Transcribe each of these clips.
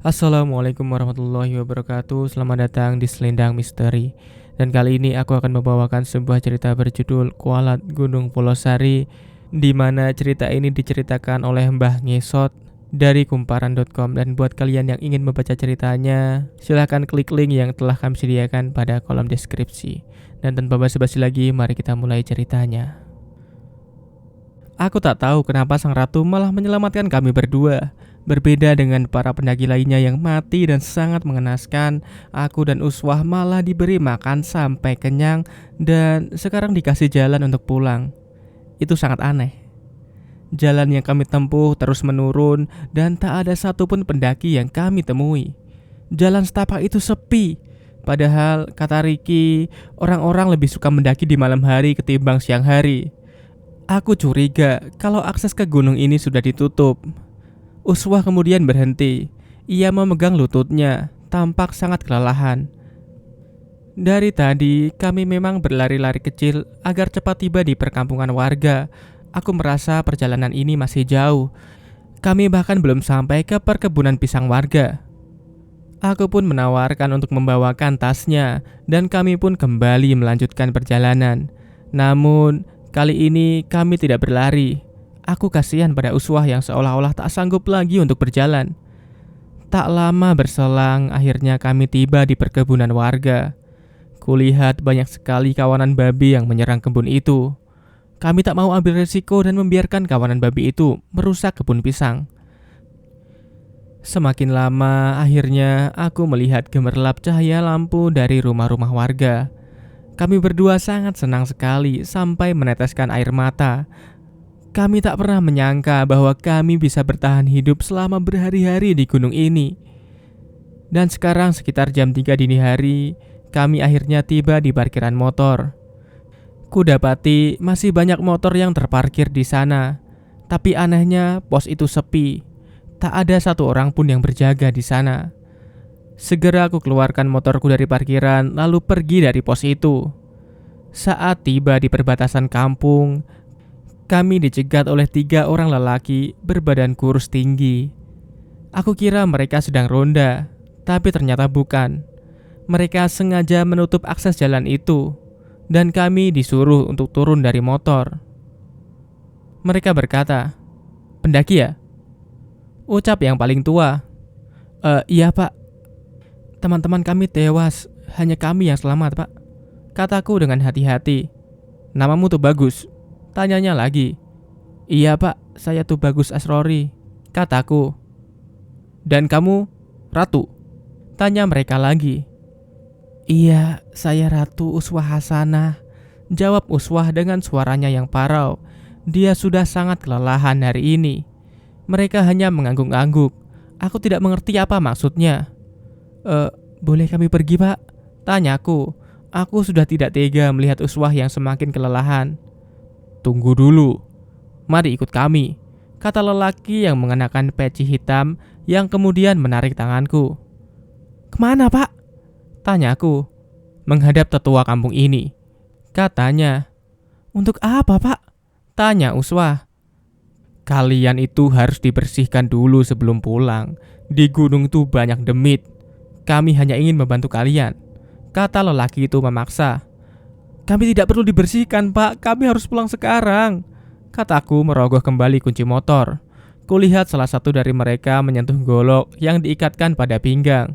Assalamualaikum warahmatullahi wabarakatuh. Selamat datang di Selendang Misteri. Dan kali ini aku akan membawakan sebuah cerita berjudul Kualat Gunung Pulosari, di mana cerita ini diceritakan oleh Mbah Ngesot dari kumparan.com. Dan buat kalian yang ingin membaca ceritanya, silahkan klik link yang telah kami sediakan pada kolom deskripsi. Dan tanpa basa-basi lagi, mari kita mulai ceritanya. Aku tak tahu kenapa sang ratu malah menyelamatkan kami berdua. Berbeda dengan para pendaki lainnya yang mati dan sangat mengenaskan, aku dan Uswah malah diberi makan sampai kenyang dan sekarang dikasih jalan untuk pulang. Itu sangat aneh. Jalan yang kami tempuh terus menurun dan tak ada satupun pendaki yang kami temui. Jalan setapak itu sepi. Padahal kata Ricky, orang-orang lebih suka mendaki di malam hari ketimbang siang hari. Aku curiga kalau akses ke gunung ini sudah ditutup. Uswah kemudian berhenti. Ia memegang lututnya, tampak sangat kelelahan. Dari tadi, kami memang berlari-lari kecil agar cepat tiba di perkampungan warga. Aku merasa perjalanan ini masih jauh. Kami bahkan belum sampai ke perkebunan pisang warga. Aku pun menawarkan untuk membawakan tasnya, dan kami pun kembali melanjutkan perjalanan. Namun, kali ini kami tidak berlari. Aku kasihan pada Uswah yang seolah-olah tak sanggup lagi untuk berjalan. Tak lama berselang, akhirnya kami tiba di perkebunan warga. Kulihat banyak sekali kawanan babi yang menyerang kebun itu. Kami tak mau ambil risiko dan membiarkan kawanan babi itu merusak kebun pisang. Semakin lama, akhirnya aku melihat gemerlap cahaya lampu dari rumah-rumah warga. Kami berdua sangat senang sekali sampai meneteskan air mata. Kami tak pernah menyangka bahwa kami bisa bertahan hidup selama berhari-hari di gunung ini. Dan sekarang sekitar jam 3 dini hari, kami akhirnya tiba di parkiran motor. Kudapati masih banyak motor yang terparkir di sana. Tapi anehnya pos itu sepi. Tak ada satu orang pun yang berjaga di sana. Segera aku keluarkan motorku dari parkiran lalu pergi dari pos itu. Saat tiba di perbatasan kampung, kami dicegat oleh 3 orang lelaki berbadan kurus tinggi. Aku kira mereka sedang ronda, tapi ternyata bukan. Mereka sengaja menutup akses jalan itu, dan kami disuruh untuk turun dari motor. Mereka berkata, "Pendaki ya?" Ucap yang paling tua. Iya pak. Teman-teman kami tewas, hanya kami yang selamat pak," kataku dengan hati-hati. "Namamu tuh bagus," tanyanya lagi. "Iya pak, saya tuh Bagus Asrori," kataku. "Dan kamu, Ratu?" tanya mereka lagi. "Iya, saya Ratu Uswah Hasanah," jawab Uswah dengan suaranya yang parau. Dia sudah sangat kelelahan hari ini. Mereka hanya mengangguk-angguk. Aku tidak mengerti apa maksudnya. Boleh kami pergi pak?" tanyaku. Aku sudah tidak tega melihat Uswah yang semakin kelelahan. "Tunggu dulu. Mari ikut kami," kata lelaki yang mengenakan peci hitam yang kemudian menarik tanganku. "Kemana pak?" tanyaku. "Menghadap tetua kampung ini," katanya. "Untuk apa pak?" tanya Uswah. "Kalian itu harus dibersihkan dulu sebelum pulang. Di gunung itu banyak demit. Kami hanya ingin membantu kalian," kata lelaki itu memaksa. "Kami tidak perlu dibersihkan pak, kami harus pulang sekarang," kataku merogoh kembali kunci motor. Kulihat salah satu dari mereka menyentuh golok yang diikatkan pada pinggang.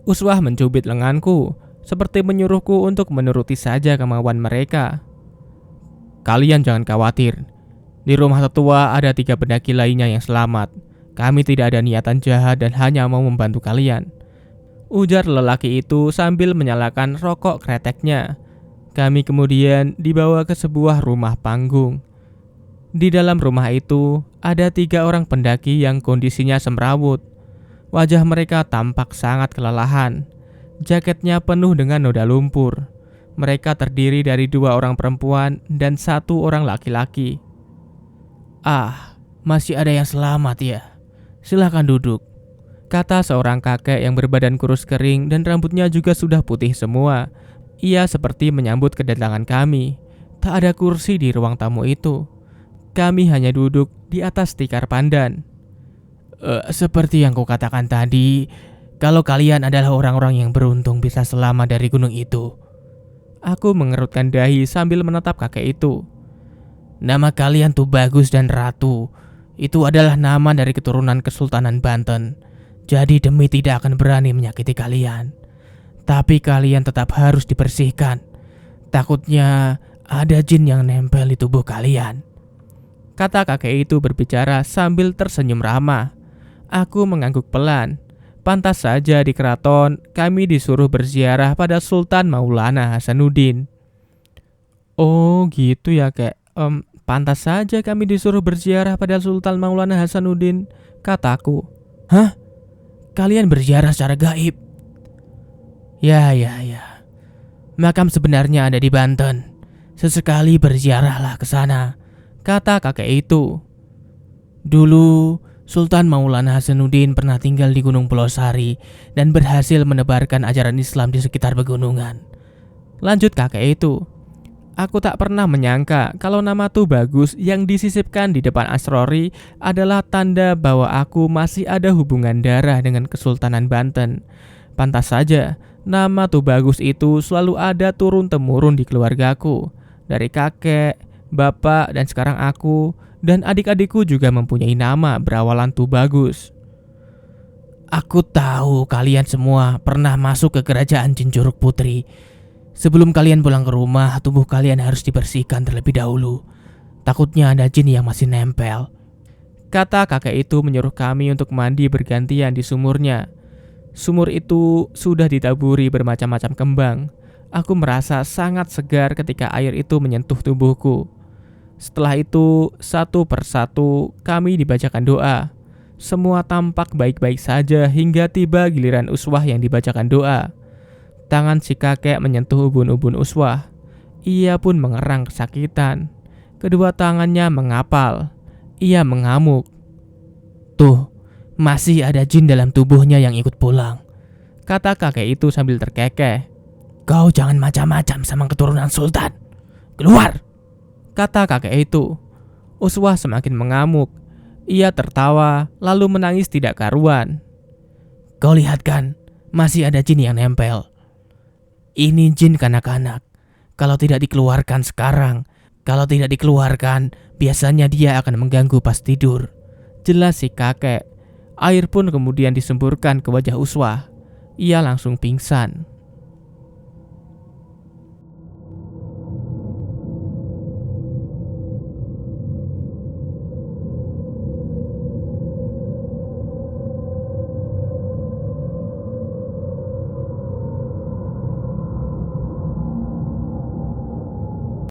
Uswah mencubit lenganku, seperti menyuruhku untuk menuruti saja kemauan mereka. "Kalian jangan khawatir. Di rumah tetua ada 3 pendaki lainnya yang selamat. Kami tidak ada niatan jahat dan hanya mau membantu kalian," ujar lelaki itu sambil menyalakan rokok kreteknya. Kami kemudian dibawa ke sebuah rumah panggung. Di dalam rumah itu ada 3 orang pendaki yang kondisinya semrawut. Wajah mereka tampak sangat kelelahan. Jaketnya penuh dengan noda lumpur. Mereka terdiri dari 2 orang perempuan dan 1 orang laki-laki. "Ah, masih ada yang selamat ya. Silakan duduk," kata seorang kakek yang berbadan kurus kering dan rambutnya juga sudah putih semua. Ia seperti menyambut kedatangan kami. Tak ada kursi di ruang tamu itu. Kami hanya duduk di atas tikar pandan. Seperti yang kukatakan tadi, kalau kalian adalah orang-orang yang beruntung bisa selamat dari gunung itu. Aku mengerutkan dahi sambil menatap kakek itu. Nama kalian tuh Bagus dan Ratu. Itu adalah nama dari keturunan Kesultanan Banten. Jadi demi tidak akan berani menyakiti kalian. Tapi kalian tetap harus dibersihkan. Takutnya ada jin yang nempel di tubuh kalian. Kata kakek itu berbicara sambil tersenyum ramah. Aku mengangguk pelan. Pantas saja di keraton kami disuruh berziarah pada Sultan Maulana Hasanuddin. Oh gitu ya kek. Pantas saja kami disuruh berziarah pada Sultan Maulana Hasanuddin, kataku. Hah? Kalian berziarah secara gaib? Ya. Makam sebenarnya ada di Banten. Sesekali berziarahlah ke sana, kata kakek itu. Dulu Sultan Maulana Hasanuddin pernah tinggal di Gunung Pulau Sari dan berhasil menebarkan ajaran Islam di sekitar pegunungan. Lanjut kakek itu. Aku tak pernah menyangka kalau nama Tu Bagus yang disisipkan di depan Asrori adalah tanda bahwa aku masih ada hubungan darah dengan Kesultanan Banten. Pantas saja, nama Tu Bagus itu selalu ada turun-temurun di keluargaku. Dari kakek, bapak, dan sekarang aku, dan adik-adikku juga mempunyai nama berawalan Tu Bagus. Aku tahu kalian semua pernah masuk ke kerajaan Jin Juruk Putri. Sebelum kalian pulang ke rumah, tubuh kalian harus dibersihkan terlebih dahulu. Takutnya ada jin yang masih nempel. Kata kakek itu menyuruh kami untuk mandi bergantian di sumurnya. Sumur itu sudah ditaburi bermacam-macam kembang. Aku merasa sangat segar ketika air itu menyentuh tubuhku. Setelah itu, satu persatu kami dibacakan doa. Semua tampak baik-baik saja hingga tiba giliran Uswah yang dibacakan doa. Tangan si kakek menyentuh ubun-ubun Uswah. Ia pun mengerang kesakitan. Kedua tangannya mengapal. Ia mengamuk. Tuh, masih ada jin dalam tubuhnya yang ikut pulang, kata kakek itu sambil terkekeh. Kau jangan macam-macam sama keturunan sultan. Keluar, kata kakek itu. Uswah semakin mengamuk. Ia tertawa lalu menangis tidak karuan. Kau lihat kan, masih ada jin yang nempel. Ini jin kanak-kanak. Kalau tidak dikeluarkan sekarang, biasanya dia akan mengganggu pas tidur. Jelas si kakek. Air pun kemudian disemburkan ke wajah Uswah. Ia langsung pingsan.